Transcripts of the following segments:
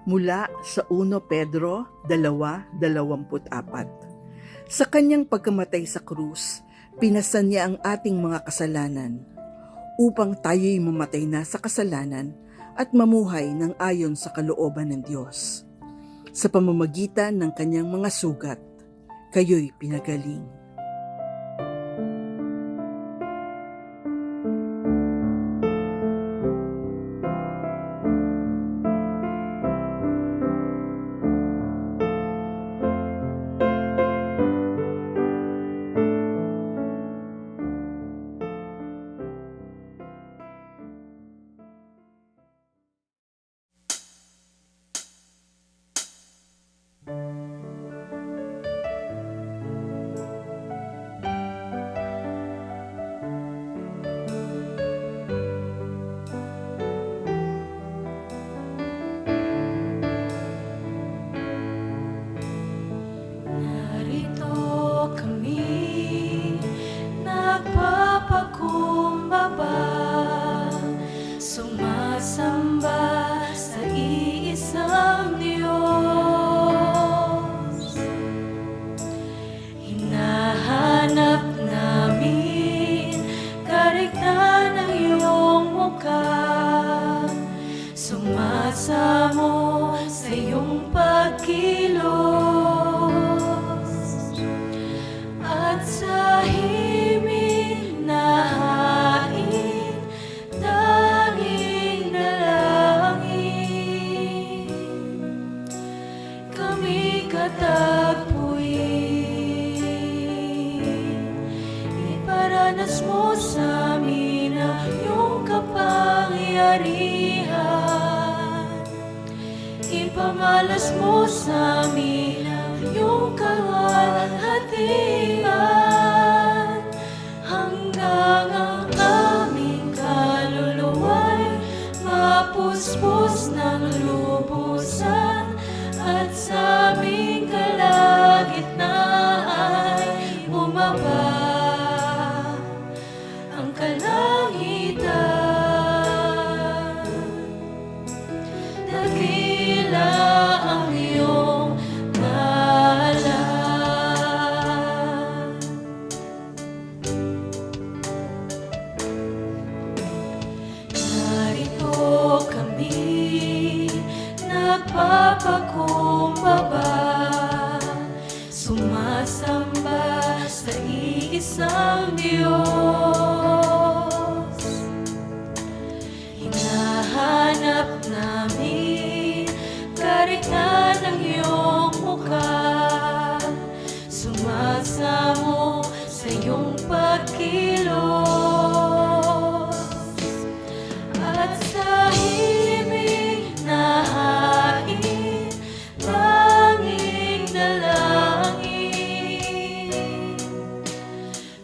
mula sa 1 Pedro 2:24. Sa kanyang pagkamatay sa krus, pinasan niya ang ating mga kasalanan upang tayo'y mamatay na sa kasalanan at mamuhay ng ayon sa kalooban ng Diyos. Sa pamamagitan ng kanyang mga sugat, kayo'y pinagaling. Sumasamo sa iyong pagkilos at sa himig na hain, tanging dalangin. Kami katagpuin, iparanas mo sa amin ang iyong kapangyarihan. Ipamalas mo sa amin ang iyong kalwalhatian, hanggang ang aming kaluluwa'y mapuspos ng lubusan, at sa aming kalagitnaan ay bumaba ang kalangitan. Dakila ang iyong ngalan. Narito kami, nagpapakumbaba, sumasamba sa iisang Diyos. Hinahanap namin kariktan ng iyong mukha, sumasamo sa iyong pagkilos, at sa himig na hain, tanging dalangin.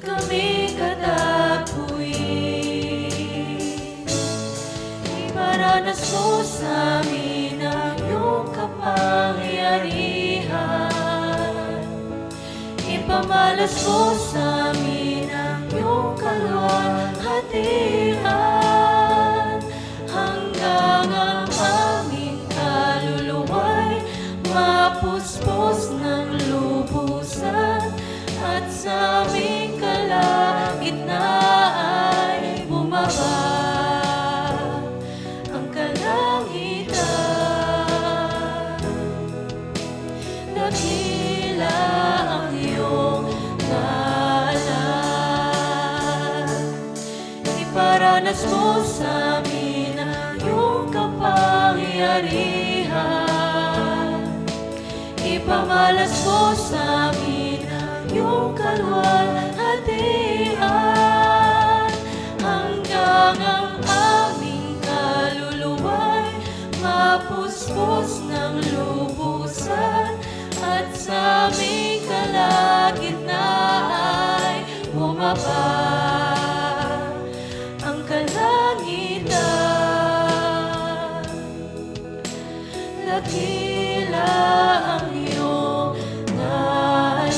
Kami katagpuin, iparanas mo sa amin ang iyong kapangyarihan. Ipamalas mo sa amin ang iyong kalwalhatian, hanggang ang aming kaluluwa'y mapuspos ng lubusan, at sa aming kalagitnaan ay bumaba ang kalangitan. Dakila ang iyong ngalan. Iparanas mo sa amin ang iyong kapangyarihan. Ipamalas mo sa amin ang iyong kalwalhatian, hanggang ang aming kaluluwa'y mapuspos ng lubusan, at sa aming kalagitnaan ay bumaba ang kalangitan. Dakila ang iyong ngalan.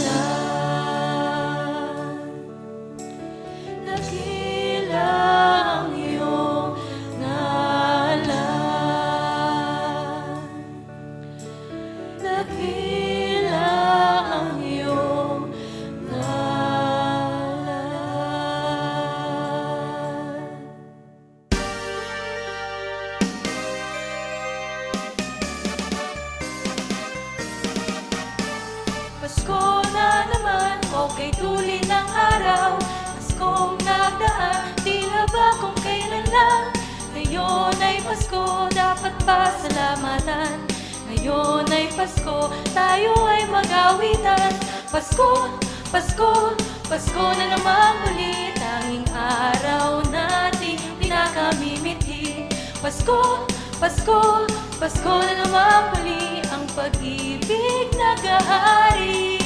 Pasko, dapat pasalamatan. Ngayon ay Pasko, tayo ay mag-awitan. Pasko, Pasko, Pasko na naman muli, tanging araw nating pinakamimiti. Pasko, Pasko, Pasko na naman muli, ang pag-ibig naghahari.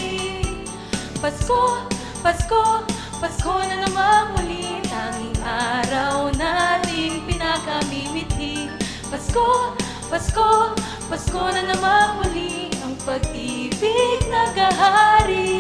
Pasko, Pasko, Pasko na naman muli, tanging araw nating pinakamimiti. Pasko, Pasko, Pasko na naman muli, ang pag-ibig naghahari.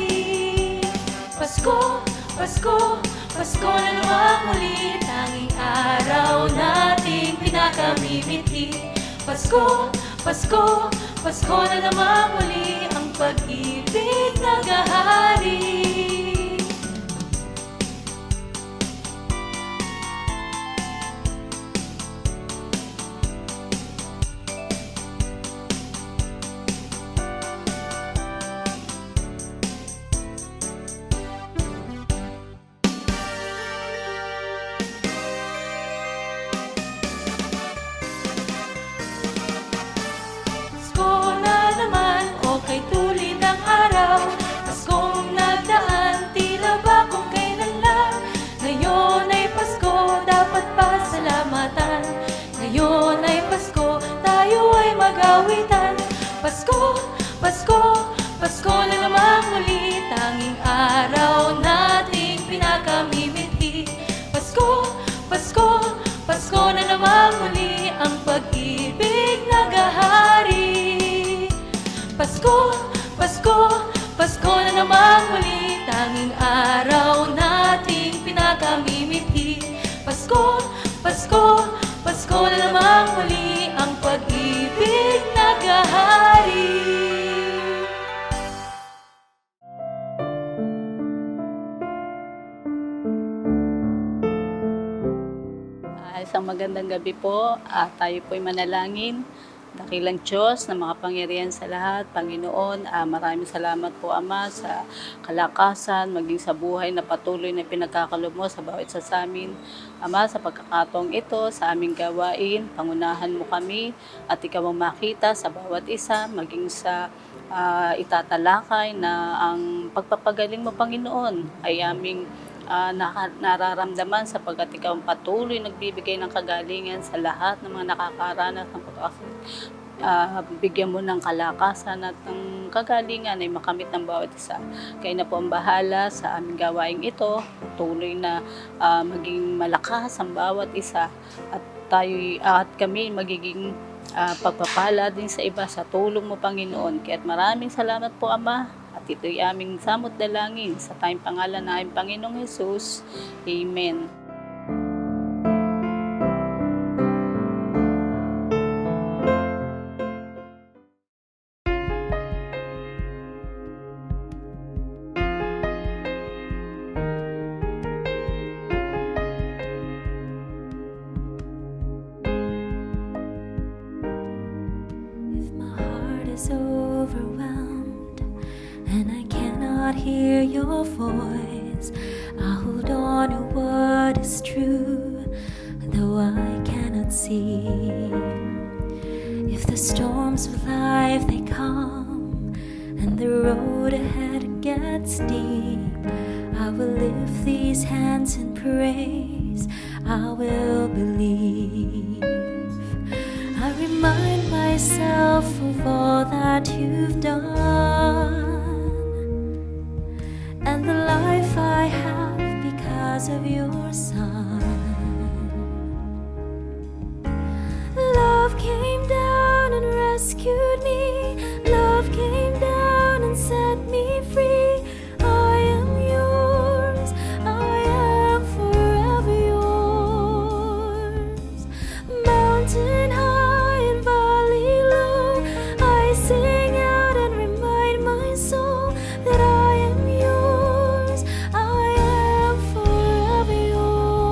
Pasko, Pasko, Pasko na naman muli, tanging araw nating pinakamimiti. Pasko, Pasko, Pasko na naman muli, ang pag-ibig naghahari. Pasko na naman, okay tulid ang araw. Paskong nagdaan, tila ba kung kailan lang. Ngayon ay Pasko, dapat pasalamatan. Ngayon ay Pasko, tayo ay mag-awitan. Pasko, Pasko, Pasko na naman muli, tanging araw nating pinakamimiti. Pasko, Pasko, Pasko na naman muli, ang pag-ibig naghahari. Pasko, Pasko, Pasko na naman muli, tanging araw nating pinakamimiti. Pasko, Pasko, Pasko na naman muli, ang pag-ibig naghahari. Isang magandang gabi po. Tayo po'y manalangin. Dakilang Diyos na makapangyarihan sa lahat, Panginoon, maraming salamat po, Ama, sa kalakasan, maging sa buhay na patuloy na pinagkakalob mo sa bawat isa sa amin. Ama, sa pagkakataong ito, sa aming gawain, pangunahan mo kami at ikaw ang makita sa bawat isa, maging sa itatalakay na ang pagpapagaling mo, Panginoon, ay aming nararamdaman sapagkat ikaw ang patuloy nagbibigay ng kagalingan sa lahat ng mga nakakaranas ng pagkakasakit. Bigyan mo ng kalakasan at ng kagalingan ay makamit ng bawat isa. Kaya na po ang bahala sa aming gawaing ito, tuloy na maging malakas ang bawat isa at kami magiging pagpapala din sa iba sa tulong mo, Panginoon. Kaya maraming salamat po, Ama. At ito'y aming samot dalangin sa tayong pangalan ng aming Panginoong Hesus. Amen. If my heart is overwhelmed and I cannot hear your voice, I hold on to what is true, though I cannot see. If the storms of life they come and the road ahead gets deep, I will lift these hands in praise, I will believe. I remind myself of all that you've done and the life I have because of your Son. Love came down and rescued me. Love came down and set me free. I am yours. I am forever yours. Mountain high and valley low, I sing out and remind my soul that I am yours. I am forever yours.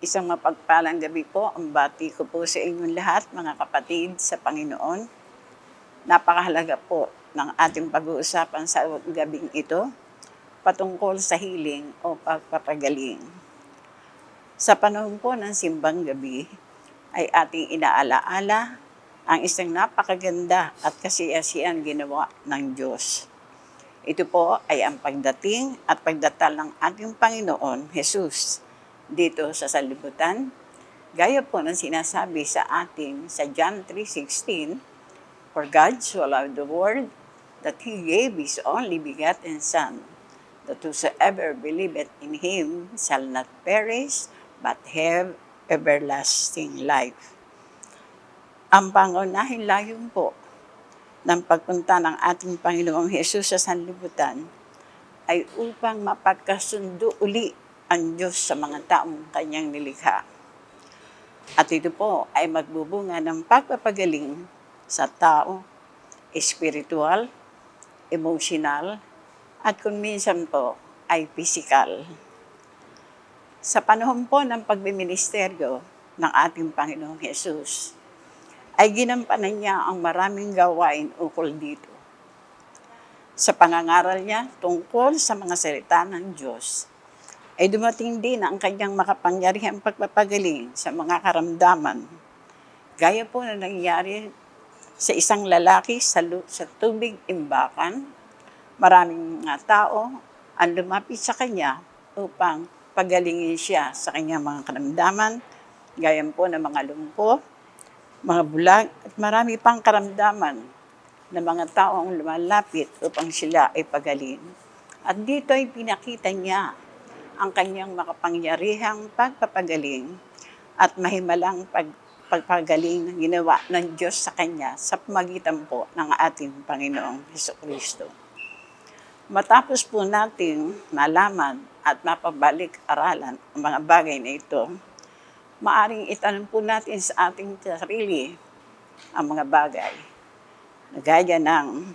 Isang mapagpalang gabi po ang bati ko po sa inyong lahat, mga kapatid sa Panginoon. Napakahalaga po ng ating pag-uusapan sa gabing ito patungkol sa healing o pagpapagaling. Sa panahon po ng simbang gabi ay ating inaalaala ang isang napakaganda at kasiyasihan ginawa ng Diyos. Ito po ay ang pagdating at pagdatal ng ating Panginoon, Jesus, dito sa sanlibutan. Gaya po ng sinasabi sa ating sa John 3:16, "For God so loved the world that He gave His only begotten Son, that whosoever believeth in Him shall not perish, but have everlasting life." Ang pangunahing layon po ng pagpunta ng ating Panginoong Hesus sa sanlibutan ay upang mapagkasundo uli ang Diyos sa mga taong kanyang nilikha. At ito po ay magbubunga ng pagpapagaling sa tao, espiritual, emotional, at kung minsan po ay physical. Sa panahon po ng pagbiministeryo ng ating Panginoong Hesus, ay ginampanan niya ang maraming gawain ukol dito. Sa pangangaral niya tungkol sa mga salita ng Diyos, ay dumating din ang kanyang makapangyarihang pagpapagaling sa mga karamdaman. Gaya po na nangyari sa isang lalaki sa tubig imbakan, maraming mga tao ang lumapit sa kanya upang pagalingin siya sa kanyang mga karamdaman, gaya po ng mga lumpo, mga bulag, at marami pang karamdaman na mga tao ang lumalapit upang sila ay pagaling. At dito ay pinakita niya ang kanyang makapangyarihang pagpapagaling at mahimalang pagpagaling na ginawa ng Diyos sa kanya sa pamagitan po ng ating Panginoong Jesucristo. Matapos po natin malaman at mapabalik-aralan ang mga bagay na ito, maaring itanong po natin sa ating sarili ang mga bagay na gaya ng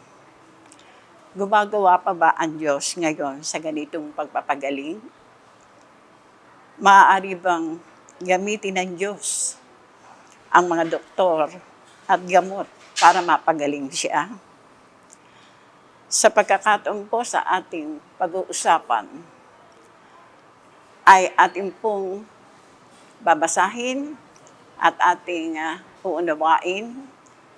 gumagawa pa ba ang Diyos ngayon sa ganitong pagpapagaling? Maaari bang gamitin ng Diyos ang mga doktor at gamot para mapagaling siya? Sa pagkakataon po sa ating pag-uusapan, ay ating pong babasahin at ating uunawain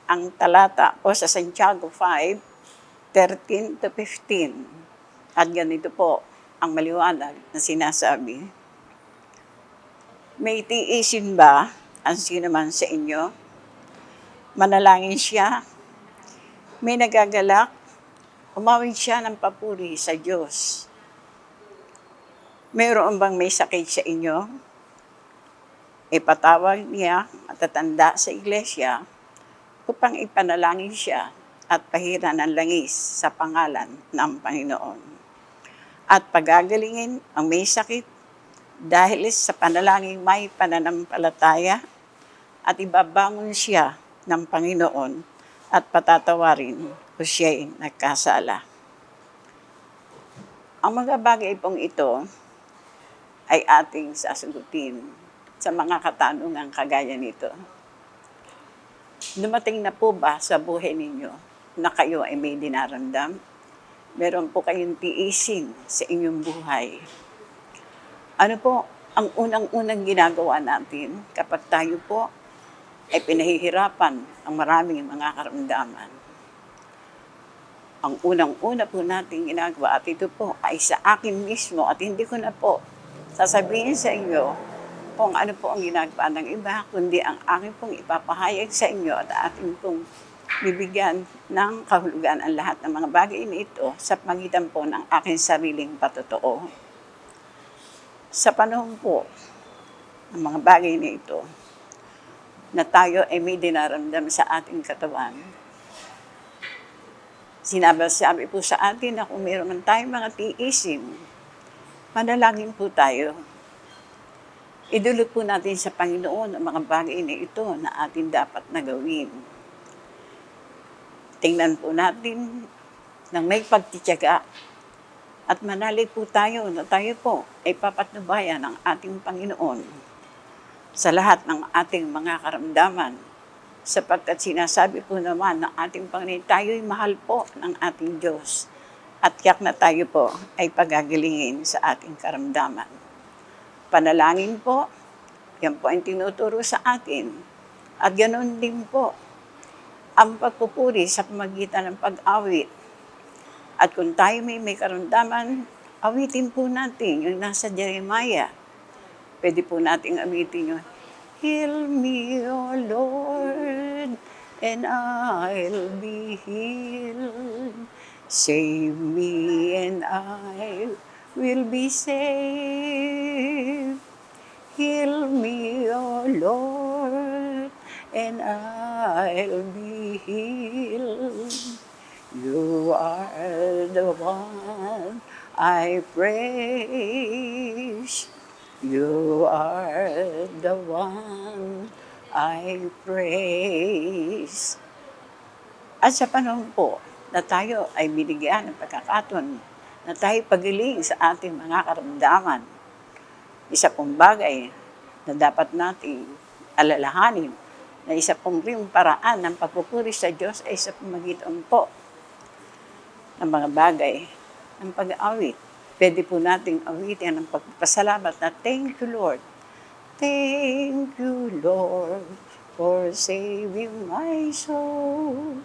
ang talata po sa Santiago 5:13-15. At ganito po ang maliwanag na sinasabi. May tiisin ba ang sino man sa inyo? Manalangin siya. May nagagalak, umawit siya ng papuri sa Diyos. Mayroon bang may sakit sa inyo? Ipatawag niya at tatanda sa iglesia upang ipanalangin siya at pahiran ng langis sa pangalan ng Panginoon. At pagagalingin ang may sakit dahil sa panalangin may pananampalataya at ibabangon siya ng Panginoon at patatawarin kung siya'y nagkasala. Ang mga bagay pong ito ay ating sasagutin sa mga katanungang kagaya nito. Dumating na po ba sa buhay ninyo na kayo ay may dinaramdam? Meron po kayong tiisin sa inyong buhay. Ano po ang unang-unang ginagawa natin kapag tayo po ay pinahihirapan ang maraming mga karamdaman? Ang unang-una po natin ginagawa at ito po ay sa akin mismo at hindi ko na po sasabihin sa inyo kung ano po ang ginagawa ng iba, kundi ang akin pong ipapahayag sa inyo at ating pong bibigyan ng kahulugan ang lahat ng mga bagay na ito sa pagitan po ng aking sariling patotoo. Sa panahon po ng mga bagay na ito, na tayo ay may dinaramdam sa ating katawan, sinabi po sa atin na kung mayroon man tayong mga tiisin, manalangin po tayo. Idulot po natin sa Panginoon ang mga bagay na ito na atin dapat na gawin. Tingnan po natin ng may pagtitiyaga at manalig po tayo na tayo po ay papatnubayan ng ating Panginoon sa lahat ng ating mga karamdaman. Sapagkat sinasabi po naman ng ating Panginoon, tayo'y mahal po ng ating Diyos. At tiyak na tayo po ay pagagilingin sa ating karamdaman. Panalangin po, yan po ang tinuturo sa atin. At ganoon din po, ang pagpupuri sa pamagitan ng pag-awit. At kung tayo may karamdaman, awitin po natin yung nasa Jeremiah. Pwede po natin awitin yun. Heal me, O Lord, and I'll be healed. Save me, and I will be saved. Heal me, O Lord, and I'll be healed. You are the one I praise. You are the one I praise. At sa panahon po na tayo ay binigyan ng pagkakataon na tayo pagiling sa ating mga karamdaman, isa pong bagay na dapat nating alalahanin na isa pong ring paraan ng pagpupuri sa Diyos ay sa pamagitan po ng mga bagay ng pag-aawit. Pwede po nating awitin ang pagpasalamat na thank you, Lord. Thank you, Lord, for saving my soul.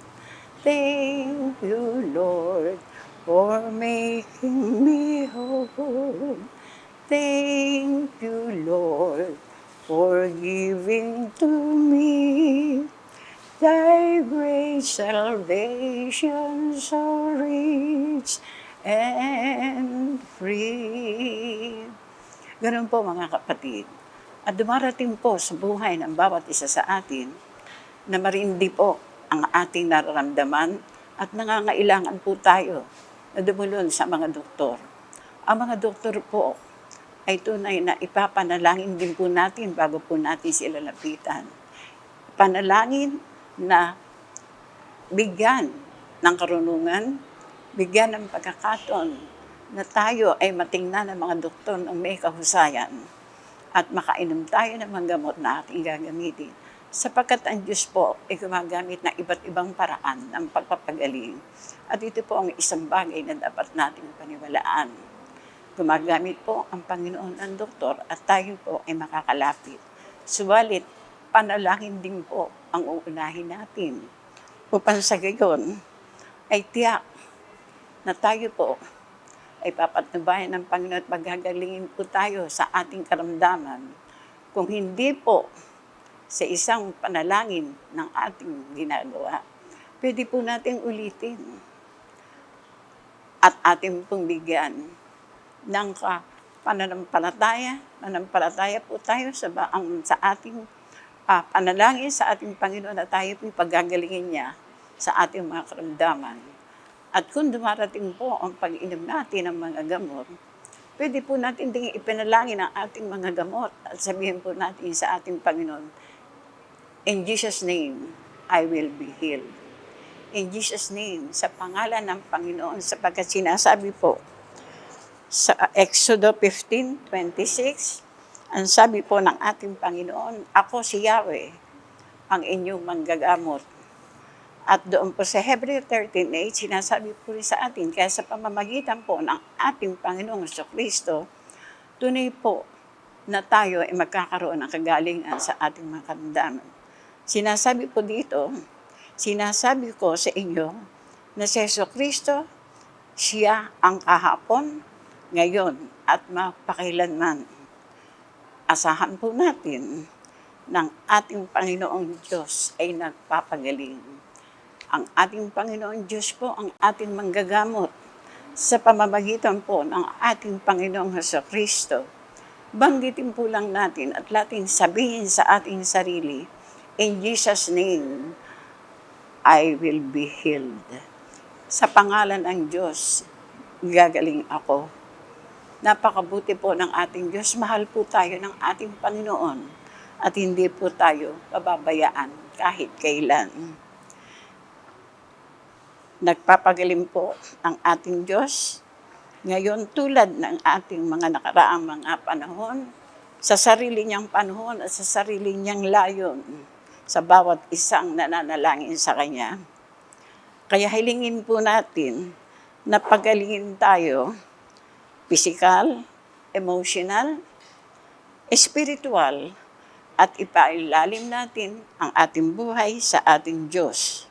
Thank you, Lord, for making me whole. Thank you, Lord, for giving to me thy great salvation so rich and free. Ganun po mga kapatid. At dumarating po sa buhay ng bawat isa sa atin na marindi po ang ating nararamdaman at nangangailangan po tayo na dumulon sa mga doktor. Ang mga doktor po ay tunay na ipapanalangin din po natin bago po natin sila lapitan. Panalangin na bigyan ng karunungan, bigyan ng pagkakataon na tayo ay matingnan ng mga doktor ng may kahusayan at makainom tayo ng mga gamot na ating gagamitin. Sapagkat ang Diyos po ay gumagamit ng iba't ibang paraan ng pagpapagaling. At ito po ang isang bagay na dapat nating paniwalaan. Gumagamit po ang Panginoon ng doktor at tayo po ay makakalapit. Subalit, panalangin din po ang uunahin natin. Upang sa gayon, ay tiyak na tayo po ay papatnubayan ng Panginoon at magagalingin po tayo sa ating karamdaman. Kung hindi po sa isang panalangin ng ating ginagawa, pwede po nating ulitin at ating pong bigyan ng pananampalataya po tayo sa ating panalangin sa ating Panginoon na tayo po pagagalingin niya sa ating mga karamdaman. At kung dumarating po ang pag-inom natin ng mga gamot, pwede po natin ding ipinalangin ang ating mga gamot at sabihin po natin sa ating Panginoon, in Jesus' name, I will be healed. In Jesus' name, sa pangalan ng Panginoon, sapagkat sinasabi po sa Exodo 15:26, ang sabi po ng ating Panginoon, ako si Yahweh, ang inyong manggagamot. At doon po sa Hebrew 13:8, sinasabi po rin sa atin, kaya sa pamamagitan po ng ating Panginoong Jesucristo, tunay po na tayo ay magkakaroon ng kagalingan sa ating mga karamdaman. Sinasabi po dito, sinasabi ko sa inyo na si Jesucristo, siya ang kahapon, ngayon, at mapakailanman. Asahan po natin ng ating Panginoong Diyos ay nagpapagaling. Ang ating Panginoong Diyos po ang ating manggagamot sa pamamagitan po ng ating Panginoong Jesucristo. Banggitin po lang natin at lating sabihin sa ating sarili, in Jesus' name, I will be healed. Sa pangalan ng Diyos, gagaling ako. Napakabuti po ng ating Diyos. Mahal po tayo ng ating Panginoon at hindi po tayo pababayaan kahit kailan. Nagpapagaling po ang ating Diyos. Ngayon, tulad ng ating mga nakaraang mga panahon, sa sarili niyang panahon at sa sarili niyang layon sa bawat isang nananalangin sa Kanya. Kaya hilingin po natin na pagalingin tayo, physical, emotional, spiritual, at ipailalim natin ang ating buhay sa ating Diyos.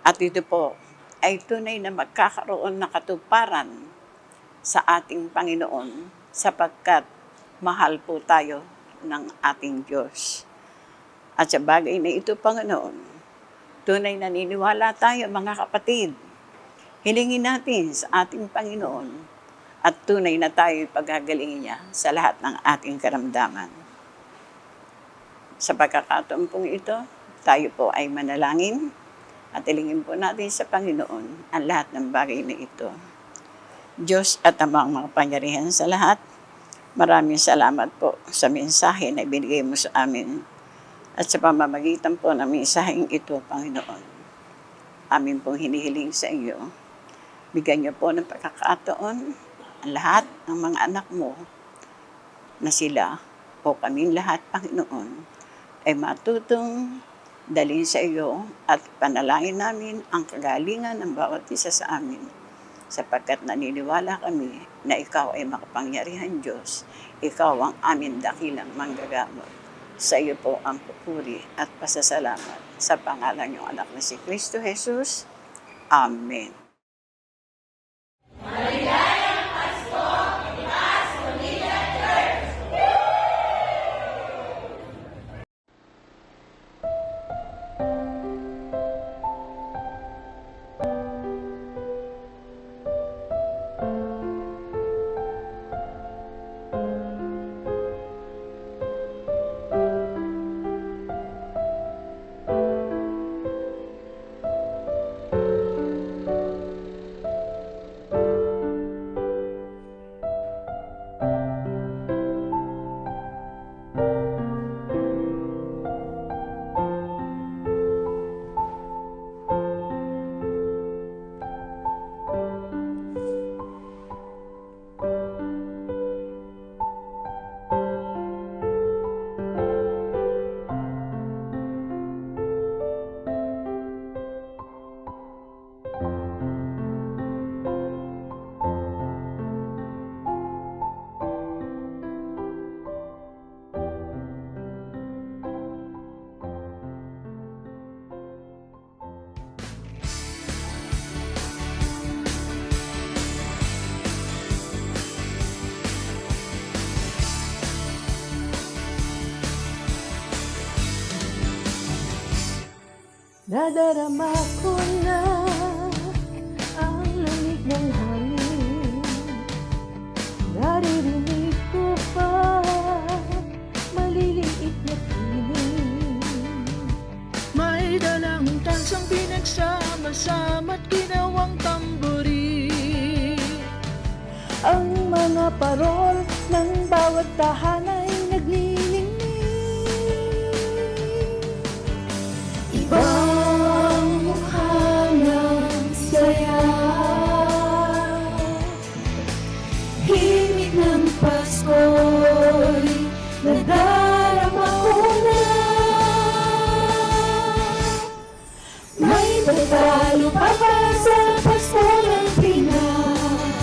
At ito po ay tunay na magkakaroon ng katuparan sa ating Panginoon sapagkat mahal po tayo ng ating Diyos. At sa bagay na ito, Panginoon, tunay naniniwala tayo mga kapatid. Hilingin natin sa ating Panginoon at tunay na tayo paghagalingin niya sa lahat ng ating karamdaman. Sa pagkakataon pong ito, tayo po ay manalangin at hilingin po natin sa Panginoon ang lahat ng bagay na ito. Diyos at Amang makapangyarihan sa lahat, maraming salamat po sa mensahe na ibinigay mo sa amin at sa pamamagitan po ng mensaheng ito, Panginoon. Amin pong hinihiling sa iyo. Bigyan niyo po ng pagkakataon ang lahat ng mga anak mo na sila o kaming lahat, Panginoon, ay matutong dalhin sa iyo at panalangin namin ang kagalingan ng bawat isa sa amin sapagkat naniniwala kami na ikaw ay makapangyarihan Diyos. Ikaw ang amin dakilang manggagamot. Sa iyo po ang pupuri at pasasalamat sa pangalan ng anak na si Kristo Jesus. Amen. Nadarama ko na ang lamig ng hangin. Naririnig ko pa maliliit na tinig. May dalang tansang pinagsama-sama't ginawang tamburi. Ang mga parol ng bawat tahanay nagniningning. Ibang mukha ng saya, himig ng Pasko'y nadarama ko na. May tatalo pa ba sa Pasko ng Pinas?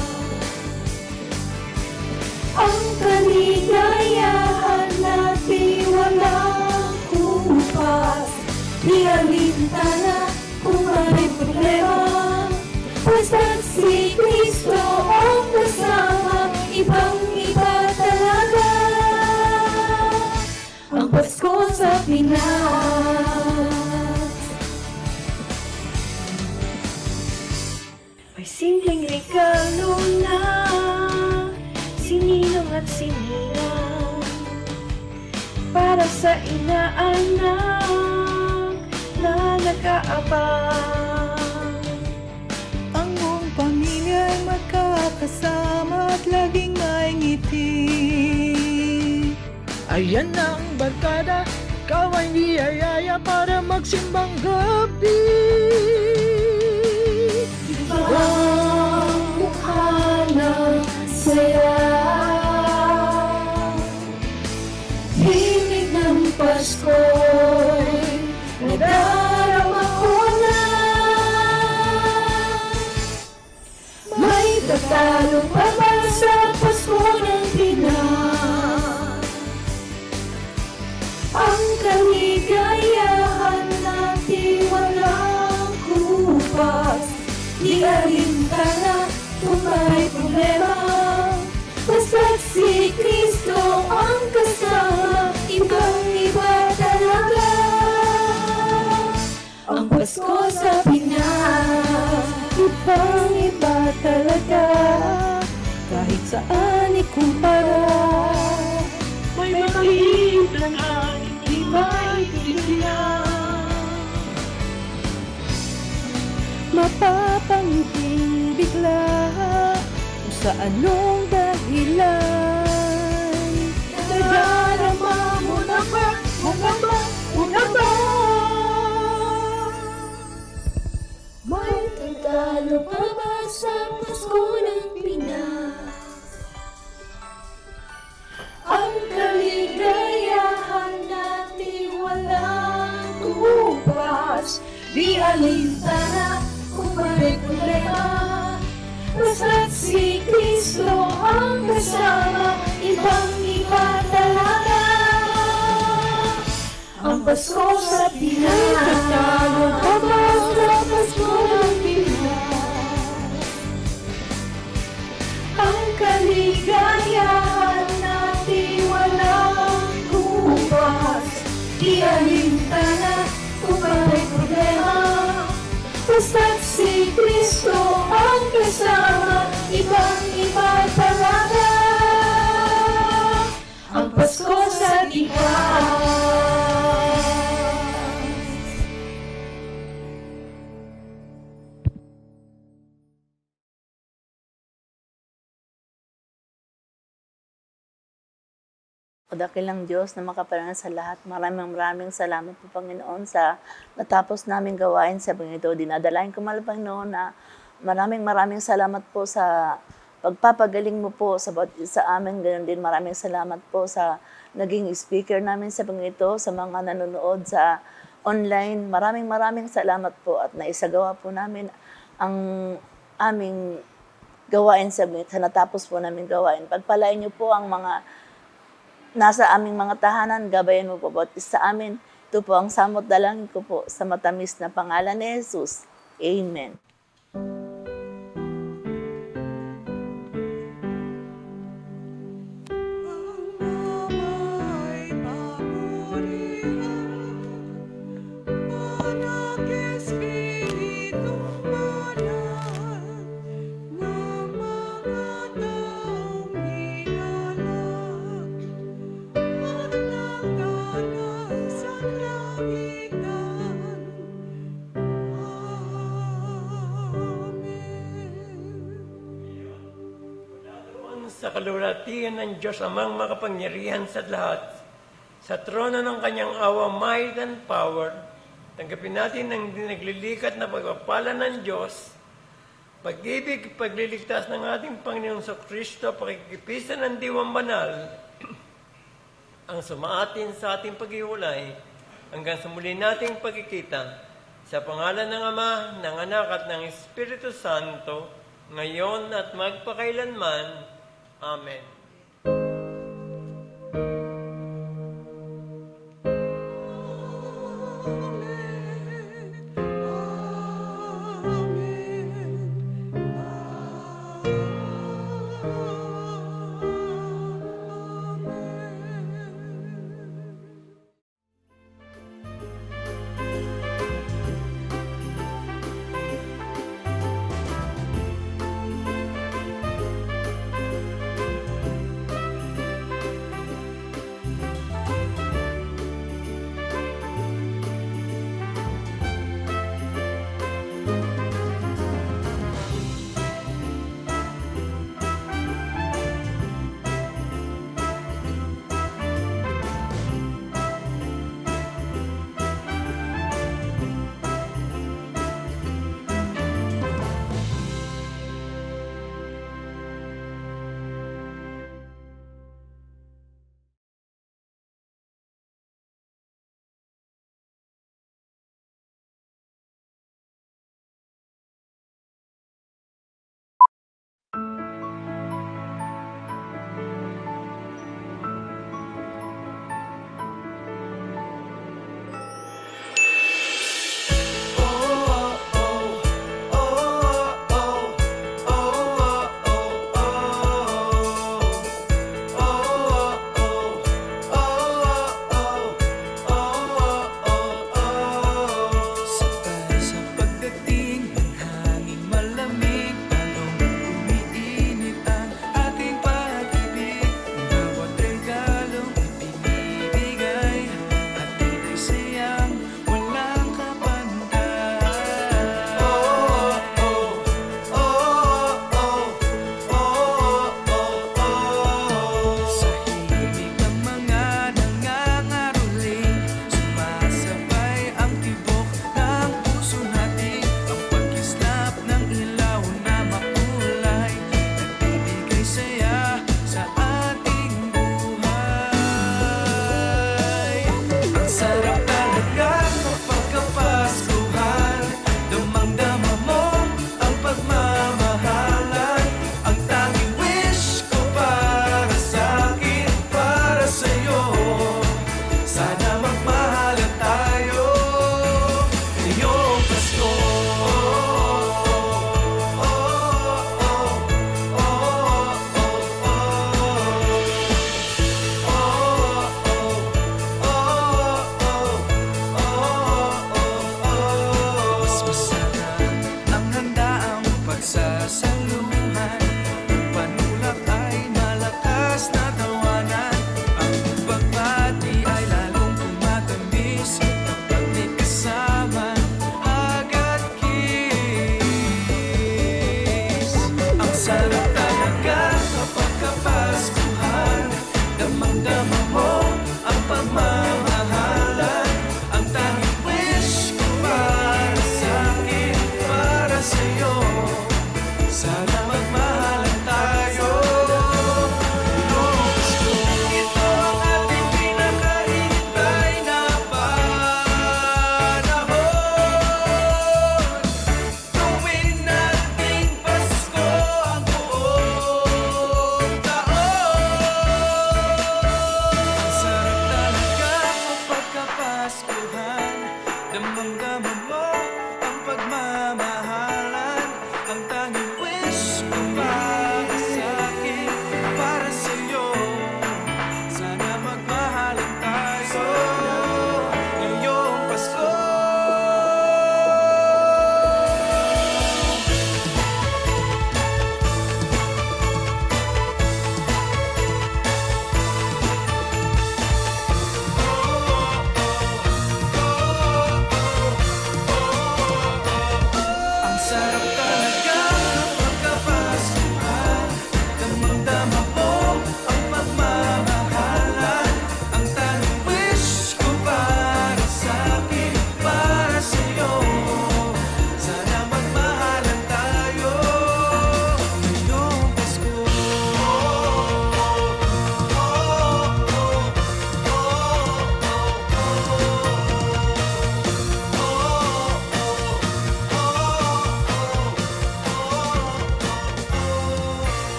Ang kaligayahan natin walang kupas. Di alintana kung may problema, basta't si Kristo ang kasama. Ibang iba talaga ang Pasko sa Pinas. May simpleng regalo na sininong at sininang para sa inaanak na nag-aabang. Ang buong pamilya ay magkakasama at laging may ngiti. Ayan na ang barkada, ikaw ay niyayaya para magsimbang gabi. Ibang mukha ng saya, Pasko'y nadarama ko na. May tatalo pa ba sa Pasko ng Pinas? Ang kaligayahan natin walang kupas. Di alintana kung may problema, basta't si Kristo ang kasama, ibang-iba talaga. Ang Pasko sa Pinas, ibang-iba talaga. Kahit saan ikumpara, may makikita na hindi maintindihan. Mapapangiting bigla kung sa anong dahilan. Nadarama mo na ba? Mo na ba? Mo na ba? May tatalo pa ba sa Pasko ng Pinas? Ang kaligayahan natin walang kupas. Di alintana kung may problema, basta't si Kristo ang kasama, ibang-iba talaga. Ang Pasko sa Pinas, tatalo pa ba sa Pasko ng Pinas? Ang kaligayahan natin walang kupas. Di alintana kung may problema, basta't si Kristo ang kasama, ibang-iba talaga. Ang Pasko sa Pinas. O dakilang Diyos na makapangyarihan sa lahat, maraming salamat po Panginoon sa natapos namin gawain sa ito. Dinadalain ko mahal Panginoon na maraming salamat po sa pagpapagaling mo po sa amin. Ganon din maraming salamat po sa naging speaker namin sa ito, sa mga nanonood sa online. Maraming salamat po at naisagawa po namin ang aming gawain sa natapos po namin gawain. Pagpalain niyo po ang mga nasa aming mga tahanan, gabayan mo po bawat isa sa amin. Ito po ang samot dalangin ko po sa matamis na pangalan ni Jesus. Amen. Sa kalulatian ng Diyos amang makapangyarihan sa lahat, sa trono ng kanyang awa, might and power, tanggapin natin ang naglilikat na pagpapala ng Diyos, pag-ibig, pagliligtas ng ating Panginoon sa Kristo, pakikipisan ng diwang banal, ang sumaatin sa ating paghiwalay, hanggang sa muli nating pagkikita, sa pangalan ng Ama, ng Anak at ng Espiritu Santo, ngayon at magpakailanman. Amen.